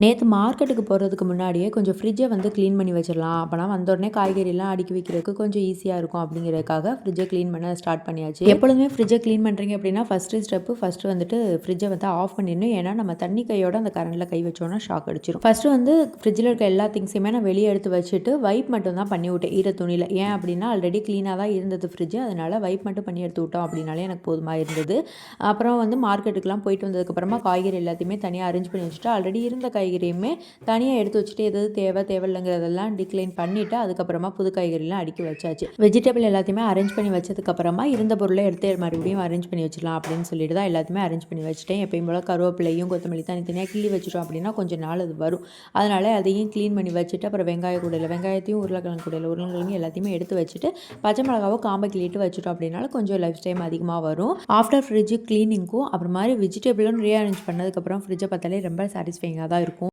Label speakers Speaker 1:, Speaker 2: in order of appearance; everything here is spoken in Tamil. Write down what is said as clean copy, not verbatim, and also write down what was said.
Speaker 1: நேத்து மார்க்கெட்டுக்கு போறதுக்கு முன்னாடியே கொஞ்சம் ஃப்ரிட்ஜை வந்து க்ளீன் பண்ணி வச்சிடலாம். அப்போனா வந்த உடனே காய்கறிலாம் அடுக்கி வைக்கிறதுக்கு கொஞ்சம் ஈஸியாக இருக்கும் அப்படிங்கிறதுக்காக ஃப்ரிட்ஜை க்ளீன் பண்ண ஸ்டார்ட் பண்ணியாச்சு. எப்பொழுதுமே ஃப்ரிட்ஜை க்ளீன் பண்ணுறீங்க அப்படின்னா ஃபஸ்ட்டு வந்துட்டு ஃப்ரிட்ஜை வந்து ஆஃப் பண்ணிடணும். ஏன்னா நம்ம தண்ணி கையோட அந்த கரண்டில் கை வச்சோன்னா ஷாக் அடிச்சிடும். ஃபஸ்ட்டு வந்து ஃப்ரிட்ஜில் இருக்க எல்லா திங்ஸையுமே நான் வெளியே எடுத்து வச்சுட்டு வைப் மட்டும் தான் பண்ணி விட்டேன் ஈர துணியில். ஏன் அப்படின்னா ஆல்ரெடி க்ளீனாக தான் இருந்தது ஃப்ரிட்ஜு, அதனால் வைப் மட்டும் பண்ணி எடுத்து விட்டோம் அப்படின்னாலே எனக்கு போதுமாக இருந்தது. அப்புறம் வந்து மார்க்கெட்டுக்கெலாம் போயிட்டு வந்ததுக்கப்புறமா காய்கறி எல்லாத்தையுமே தனியாக அரேஞ்ச் பண்ணி வச்சுட்டு ஆல்ரெடி இருந்த காய்கறியுமே தனியாக எடுத்து வச்சுட்டு எது தேவையில்லைங்கிறதெல்லாம் டிக்ளைன் பண்ணிவிட்டு அதுக்கப்புறமா புது காய்கறிலாம் அடுக்கி வச்சாச்சு. வெஜிடபிள் எல்லாத்தையுமே அரேஞ்ச் பண்ணி வச்சதுக்கப்புறமா இருந்த பொருளை எடுத்து மறுபடியும் அரேஞ்ச் பண்ணி வச்சிடலாம் அப்படின்னு சொல்லிட்டு தான் எல்லாத்தையுமே அரேஞ்ச் பண்ணி வச்சுட்டேன். எப்பயும் போல் கருவேப்பிலையும் கொத்தமல்லி தனித்தனியாக கிள்ளி வச்சுட்டோம் அப்படின்னா கொஞ்சம் நாள் அது வரும். அதனால் அதையும் க்ளீன் பண்ணி வச்சுட்டு அப்புறம் வெங்காயத்தையும் உருளைக்கிழங்கு எல்லாத்தையுமே எடுத்து வச்சுட்டு பச்சை மிளகாவை காம்பை கிள்ளிட்டு வச்சுட்டோம் அப்படின்னால கொஞ்சம் லைஃப் டைம் அதிகமாக வரும். ஆஃப்டர் ஃப்ரிட்ஜ் க்ளீனிங்க்கும் அப்புறம் மாதிரி வெஜிடபிளும் ரீஅரேஞ்ச் பண்ணதுக்கப்புறம் ஃப்ரிட்ஜை பார்த்தாலே ரொம்ப சாட்டிஸ்ஃபைங்காக தான் இருக்கும்.